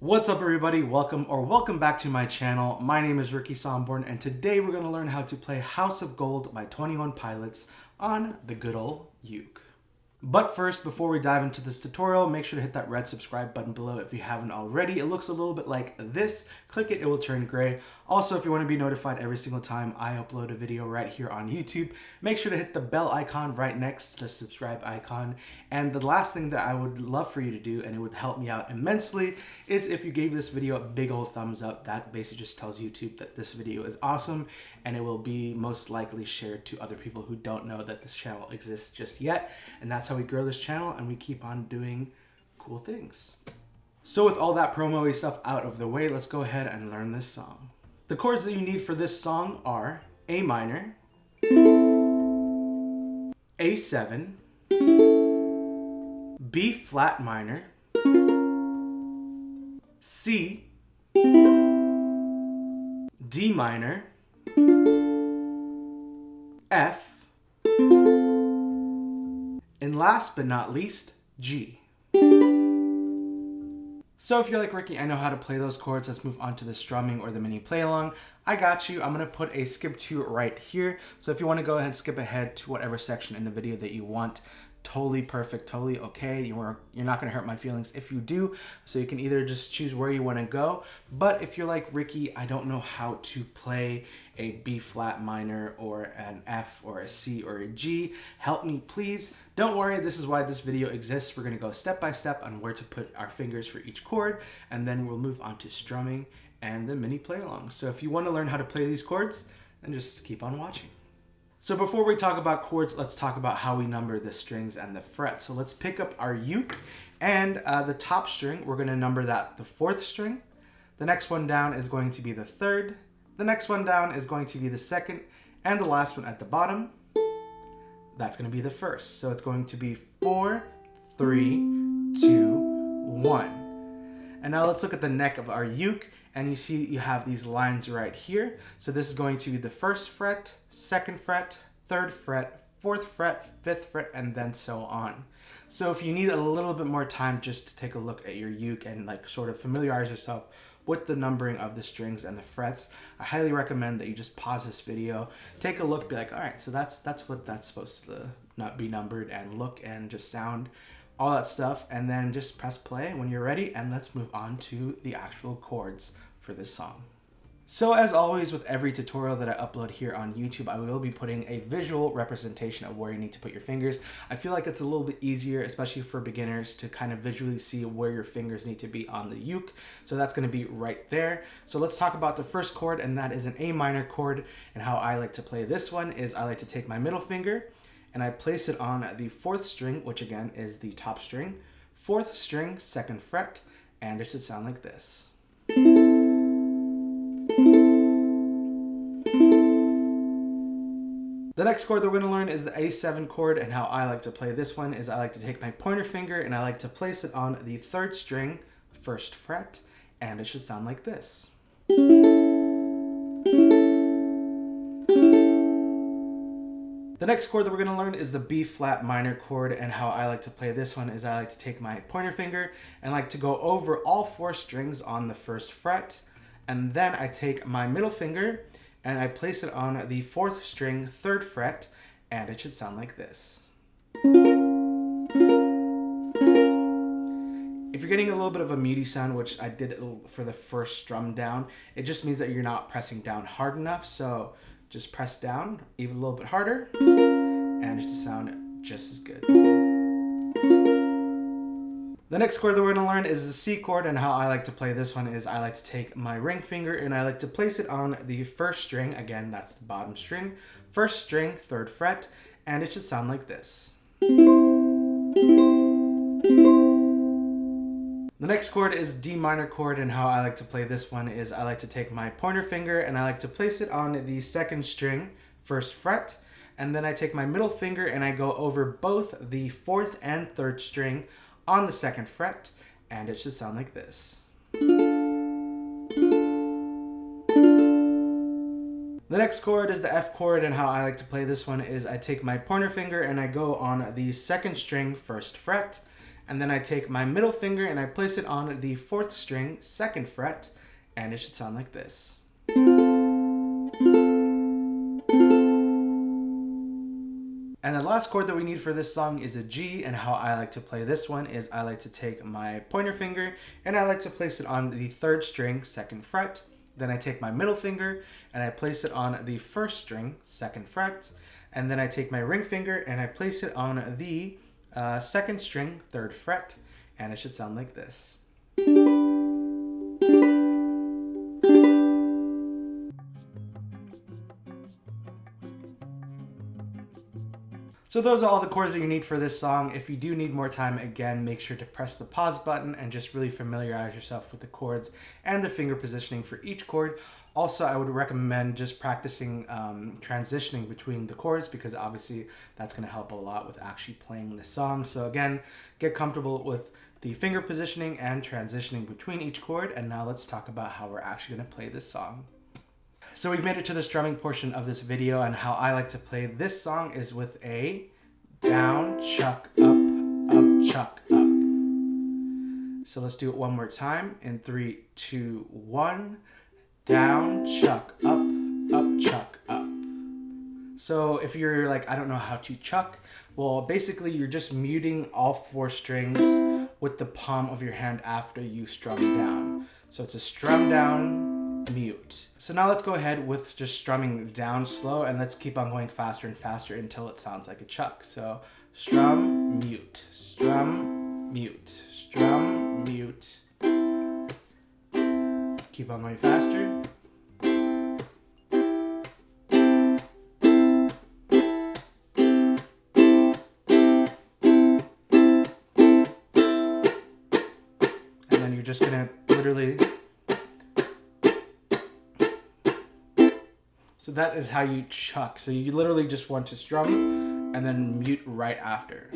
What's up everybody, welcome back to my channel. My name is Ricky Somborn and today we're going to learn how to play House of Gold by 21 Pilots on the good old uke. But first, before we dive into this tutorial, make sure to hit that red subscribe button below if you haven't already. It looks a little bit like this. Click it, it will turn gray. Also, if you want to be notified every single time I upload a video right here on YouTube, make sure to hit the bell icon right next to the subscribe icon. And the last thing that I would love for you to do, and it would help me out immensely, is if you gave this video a big old thumbs up. That basically just tells YouTube that this video is awesome, and it will be most likely shared to other people who don't know that this channel exists just yet. And that's how we grow this channel and we keep on doing cool things. So with all that promo-y stuff out of the way, let's go ahead and learn this song. The chords that you need for this song are A minor, A7, B flat minor, C, D minor, F, and last but not least, G. So if you're like, Ricky, I know how to play those chords, let's move on to the strumming or the mini play along. I got you. I'm going to put a skip to right here. So if you want to go ahead and skip ahead to whatever section in the video that you want, totally perfect, totally okay. You're not going to hurt my feelings if you do. So you can either just choose where you want to go. But if you're like, Ricky, I don't know how to play a B flat minor or an F or a C or a G, help me please. Don't worry, this is why this video exists. We're going to go step by step on where to put our fingers for each chord, and then we'll move on to strumming and the mini play along. So if you want to learn how to play these chords, then just keep on watching. So before we talk about chords, let's talk about how we number the strings and the frets. So let's pick up our uke, and the top string, we're going to number that the 4th string. The next one down is going to be the 3rd. The next one down is going to be the 2nd, and the last one at the bottom, that's going to be the 1st. So it's going to be 4, 3, 2, 1. And now let's look at the neck of our uke, and you see you have these lines right here. So this is going to be the 1st fret, 2nd fret, 3rd fret, 4th fret, 5th fret, and then so on. So if you need a little bit more time just to take a look at your uke and like sort of familiarize yourself with the numbering of the strings and the frets, I highly recommend that you just pause this video, take a look, be like, all right, so that's what that's supposed to not be numbered, and look and just sound, all that stuff, and then just press play when you're ready, and let's move on to the actual chords for this song. So as always with every tutorial that I upload here on YouTube, I will be putting a visual representation of where you need to put your fingers. I feel like it's a little bit easier, especially for beginners, to kind of visually see where your fingers need to be on the uke. So that's going to be right there. So let's talk about the first chord, and that is an A minor chord. And how I like to play this one is I like to take my middle finger and I place it on the 4th string, which again is the top string, 4th string, 2nd fret, and it should sound like this. The next chord that we're going to learn is the A7 chord, and how I like to play this one is I like to take my pointer finger and I like to place it on the 3rd string, 1st fret, and it should sound like this. The next chord that we're going to learn is the B flat minor chord, and how I like to play this one is I like to take my pointer finger and like to go over all 4 strings on the 1st fret, and then I take my middle finger and I place it on the 4th string, 3rd fret, and it should sound like this. If you're getting a little bit of a muty sound, which I did for the first strum down, it just means that you're not pressing down hard enough. So just press down even a little bit harder, and it should sound just as good. The next chord that we're going to learn is the C chord, and how I like to play this one is I like to take my ring finger and I like to place it on the 1st string, again that's the bottom string, 1st string, 3rd fret, and it should sound like this. The next chord is D minor chord, and how I like to play this one is I like to take my pointer finger and I like to place it on the 2nd string, 1st fret, and then I take my middle finger and I go over both the 4th and 3rd string on the 2nd fret, and it should sound like this. The next chord is the F chord, and how I like to play this one is I take my pointer finger and I go on the 2nd string, 1st fret, And then I take my middle finger and I place it on the 4th string, 2nd fret, and it should sound like this. And the last chord that we need for this song is a G, and how I like to play this one is I like to take my pointer finger and I like to place it on the 3rd string, 2nd fret. Then I take my middle finger and I place it on the 1st string, 2nd fret. And then I take my ring finger and I place it on the 2nd string, 3rd fret, and it should sound like this. So those are all the chords that you need for this song. If you do need more time, again, make sure to press the pause button and just really familiarize yourself with the chords and the finger positioning for each chord. Also, I would recommend just practicing transitioning between the chords, because obviously that's going to help a lot with actually playing the song. So again, get comfortable with the finger positioning and transitioning between each chord. And now let's talk about how we're actually going to play this song. So we've made it to the strumming portion of this video, and how I like to play this song is with a down, chuck, up, chuck, up. So let's do it one more time in 3, 2, 1. Down, chuck, up, chuck, up. So if you're like, I don't know how to chuck, well, basically you're just muting all 4 strings with the palm of your hand after you strum down. So it's a strum down, mute. So now let's go ahead with just strumming down slow, and let's keep on going faster and faster until it sounds like a chuck. So strum, mute, strum, mute, strum, mute. Keep on going faster. And then you're just gonna literally. So that is how you chuck. So you literally just want to strum and then mute right after.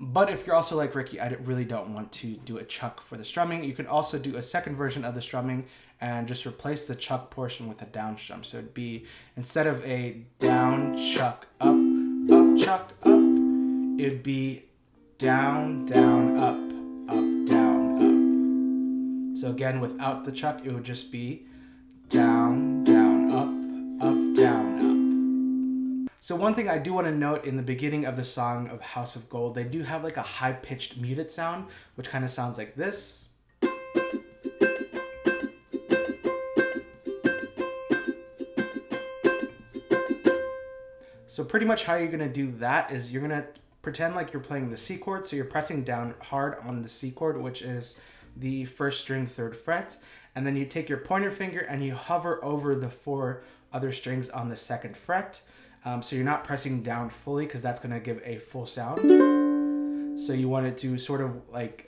But if you're also like Ricky, I really don't want to do a chuck for the strumming, you can also do a second version of the strumming and just replace the chuck portion with a down strum. So it'd be, instead of a down, chuck, up, chuck, up, it'd be down, down, up, down, up. So again, without the chuck, it would just be down, down, up, down, up. So one thing I do want to note in the beginning of the song of House of Gold, they do have like a high-pitched muted sound, which kind of sounds like this. So pretty much how you're going to do that is you're going to pretend like you're playing the C chord, so you're pressing down hard on the C chord, which is the 1st string, 3rd fret, and then you take your pointer finger and you hover over the 4 other strings on the 2nd fret. So you're not pressing down fully, because that's going to give a full sound. So you want it to sort of like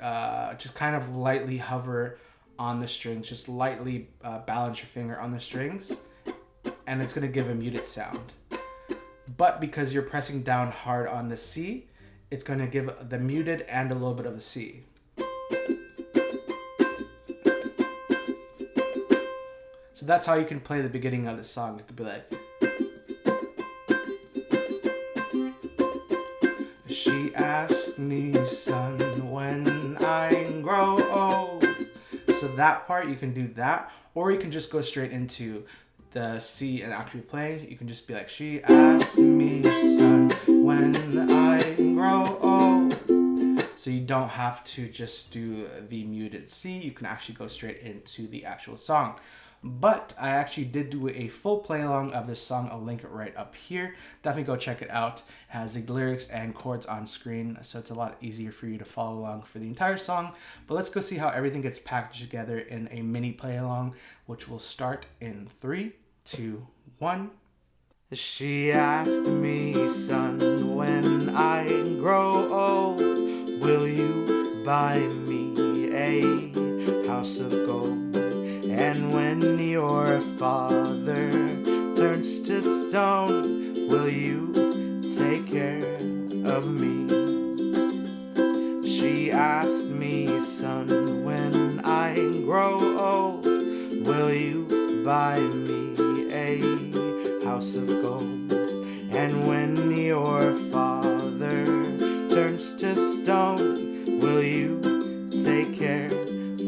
just kind of lightly hover on the strings, just lightly balance your finger on the strings, and it's going to give a muted sound. But because you're pressing down hard on the C, it's going to give the muted and a little bit of the C. So that's how you can play the beginning of the song. It could be like, she asked me, son, when I grow old. So that part, you can do that, or you can just go straight into the C and actually play. You can just be like, she asked me, son, when I grow old. So you don't have to just do the muted C. You can actually go straight into the actual song. But I actually did do a full play along of this song. I'll link it right up here. Definitely go check it out. It has the lyrics and chords on screen, so it's a lot easier for you to follow along for the entire song. But let's go see how everything gets packaged together in a mini play along, which will start in 3, 2, 1. She asked me, son, when I grow old, will you buy me a house of gold? And when your father turns to stone, will you take care of me? She asked me, son, when I grow old, will you buy me a house of gold? And when your father turns to stone,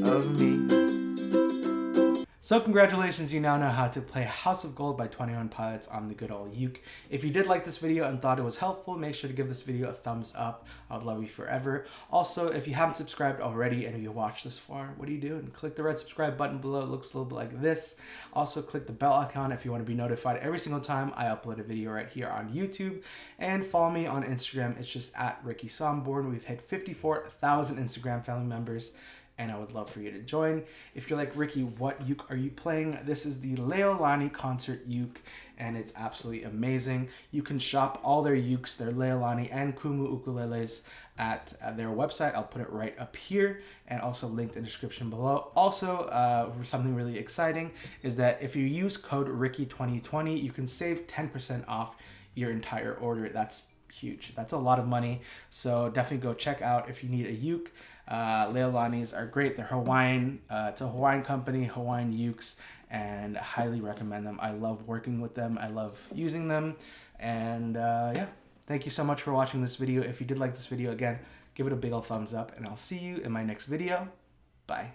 of me. So congratulations, you now know how to play House of Gold by 21 Pilots on the good old uke. If you did like this video and thought it was helpful, make sure to give this video a thumbs up. I would love you forever. Also, if you haven't subscribed already and you watched this far, what are you doing? Click the red subscribe button below. It looks a little bit like this. Also, click the bell icon if you want to be notified every single time I upload a video right here on YouTube. And follow me on Instagram. It's just at Ricky Somborn. We've hit 54,000 Instagram family members, and I would love for you to join. If you're like, Ricky, what uke are you playing? This is the Leolani concert uke, and it's absolutely amazing. You can shop all their ukes, their Leolani and Kumu ukuleles at their website. I'll put it right up here and also linked in the description below. Also, something really exciting is that if you use code Ricky2020, you can save 10% off your entire order. That's huge. That's a lot of money. So definitely go check out if you need a uke. Leolani's are great. They're Hawaiian. It's a Hawaiian company, Hawaiian ukes, and I highly recommend them. I love working with them. I love using them. And yeah, thank you so much for watching this video. If you did like this video, again, give it a big ol' thumbs up, and I'll see you in my next video. Bye.